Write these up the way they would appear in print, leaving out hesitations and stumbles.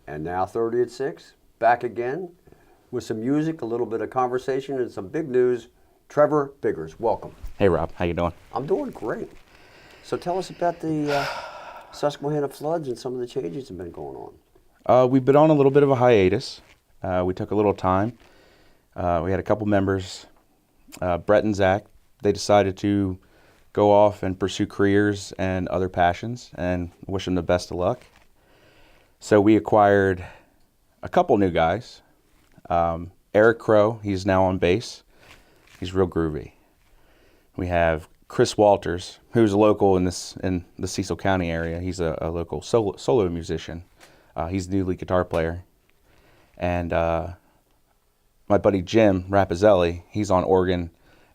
And now 30 at 6, back again with some music, a little bit of conversation, and some big news. Trevor Biggers, welcome. Hey Rob, how you doing? I'm doing great. So tell us about the Susquehanna floods and some of the changes that have been going on. We've been on a little bit of a hiatus. We took a little time. We had a couple members, Brett and Zach. They decided to go off and pursue careers and other passions, and wish them the best of luck. So we acquired a couple new guys. Eric Crow, he's now on bass. He's real groovy. We have Chris Walters, who's a local in the Cecil County area. He's a local solo musician. He's the new lead guitar player. And my buddy Jim Rappazelli, he's on organ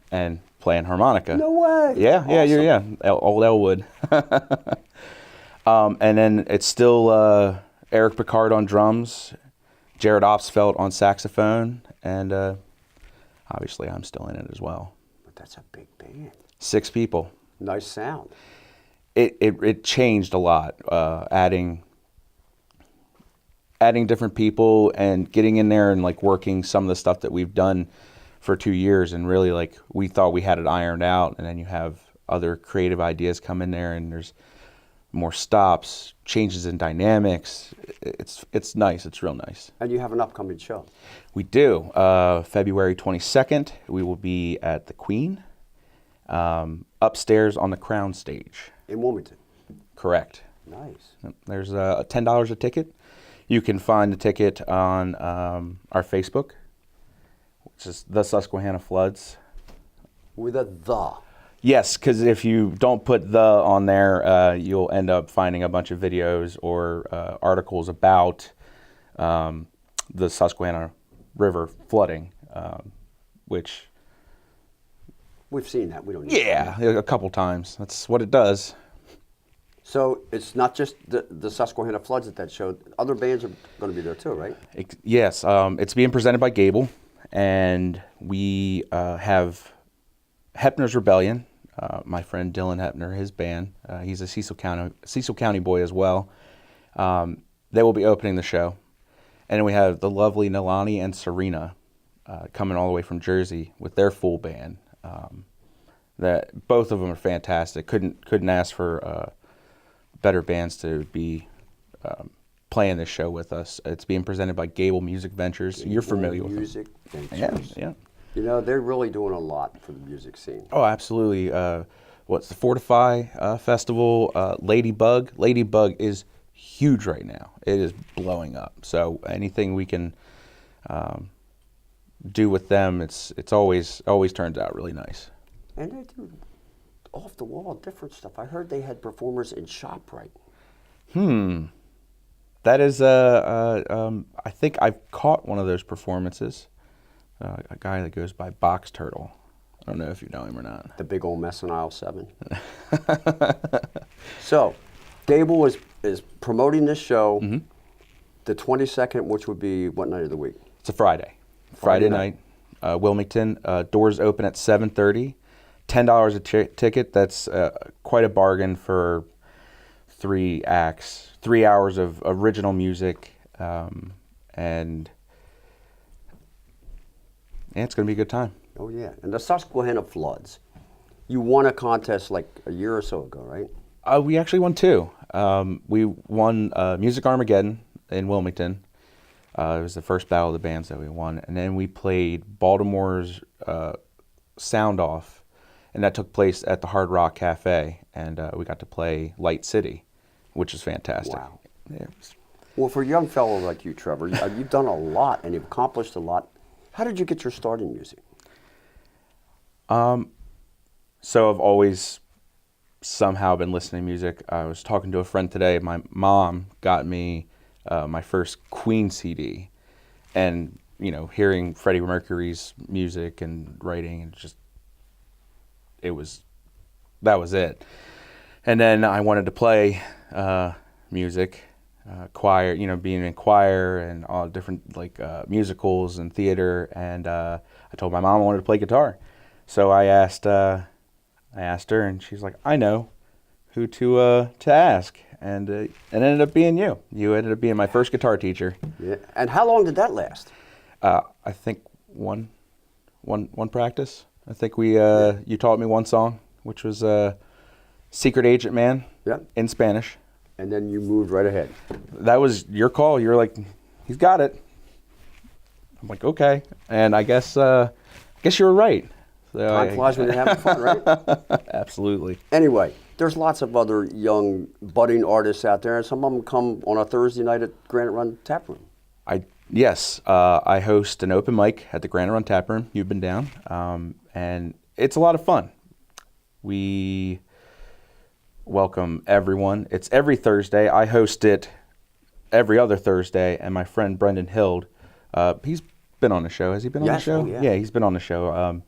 and playing harmonica. No way! Yeah, Awesome. Old Elwood. And then it's still Eric Picard on drums, Jared Opsfeld on saxophone, and obviously I'm still in it as well. But that's a big band. 6 people. Nice sound. It changed a lot, adding different people and getting in there and like working some of the stuff that we've done for 2 years, and really like we thought we had it ironed out, and then you have other creative ideas come in there, and there's more stops, changes in dynamics. It's nice. It's real nice. And you have an upcoming show. We do. February 22nd, we will be at the Queen, upstairs on the Crown stage. In Wilmington. Correct. Nice. There's $10 a ticket. You can find the ticket on our Facebook, which is the Susquehanna Floods. With a the. Yes, because if you don't put the on there, you'll end up finding a bunch of videos or articles about the Susquehanna River flooding, which... We've seen that. We don't need Yeah, a couple times. That's what it does. So it's not just the Susquehanna floods at that show. Other bands are going to be there too, right? Yes, it's being presented by Gable, and we have Hepner's Rebellion. My friend Dylan Hepner, his band. He's a Cecil County boy as well. They will be opening the show, and then we have the lovely Nalani and Serena coming all the way from Jersey with their full band. That both of them are fantastic. Couldn't ask for better bands to be playing this show with us. It's being presented by Gable Music Ventures. You're familiar with them. Music Ventures. Yeah. You know, they're really doing a lot for the music scene. Oh, absolutely. What's the Fortify Festival? Ladybug. Ladybug is huge right now. It is blowing up. So anything we can do with them, it's always turns out really nice. And they do off the wall different stuff. I heard they had performers in ShopRite. That is I think I've caught one of those performances. A guy that goes by Box Turtle. I don't know if you know him or not. The big old mess in aisle 7. So, Gable is promoting this show the 22nd, which would be what night of the week? It's a Friday. Friday night. Wilmington. Doors open at 7:30. $10 a ticket. That's quite a bargain for 3 acts, 3 hours of original music, and yeah, it's going to be a good time. Oh, yeah. And the Susquehanna Floods. You won a contest like a year or so ago, right? We actually won 2. We won Music Armageddon in Wilmington. It was the first battle of the bands that we won. And then we played Baltimore's Sound Off, and that took place at the Hard Rock Cafe. And we got to play Light City, which is fantastic. Wow. Yeah. Well, for a young fellow like you, Trevor, you've done a lot and you've accomplished a lot. How did you get your start in music? So I've always somehow been listening to music. I was talking to a friend today. My mom got me my first Queen CD, and hearing Freddie Mercury's music and writing, and that was it. And then I wanted to play music, choir, being in choir and all different musicals and theater. And I told my mom I wanted to play guitar, so I asked her, and she's like, "I know who to ask." and it ended up being you. You ended up being my first guitar teacher. Yeah. And how long did that last? I think one practice. I think you taught me one song, which was Secret Agent Man in Spanish. And then you moved right ahead. That was your call. You were like, he's got it. I'm like, okay. And I guess you were right. So Time flies when you're having fun, right? Absolutely. Anyway, there's lots of other young budding artists out there, and some of them come on a Thursday night at Granite Run Tap Room. Yes, I host an open mic at the Granite Run Tap Room. You've been down, and it's a lot of fun. We welcome everyone. It's every Thursday. I host it every other Thursday, and my friend Brendan Hild, he's been on the show. Has he been on the show? Oh, yeah. Yeah, he's been on the show.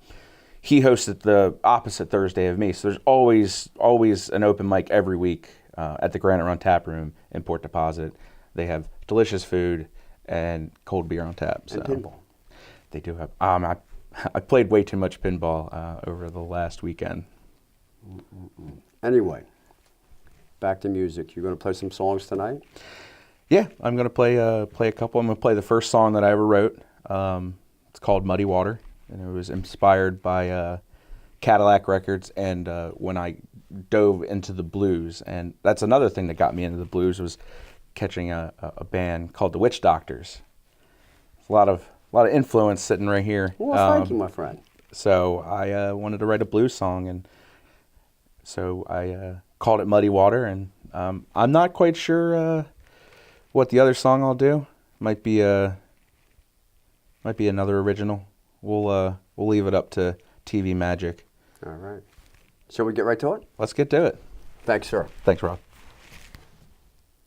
He hosts it the opposite Thursday of me, so there's always an open mic every week at the Granite Run Tap Room in Port Deposit. They have delicious food and cold beer on tap. So. And pinball. They do have. I played way too much pinball over the last weekend. Anyway, back to music. You're going to play some songs tonight? Yeah, I'm going to play a couple. I'm going to play the first song that I ever wrote. It's called Muddy Water, and it was inspired by Cadillac Records and when I dove into the blues. And that's another thing that got me into the blues was catching a band called the Witch Doctors. A lot of influence sitting right here. Well, thank you, my friend. So I wanted to write a blues song, and so I called it Muddy Water. And I'm not quite sure what the other song I'll do. Might be another original. We'll leave it up to TV magic. All right. Shall we get right to it? Let's get to it. Thanks, sir. Thanks, Rob.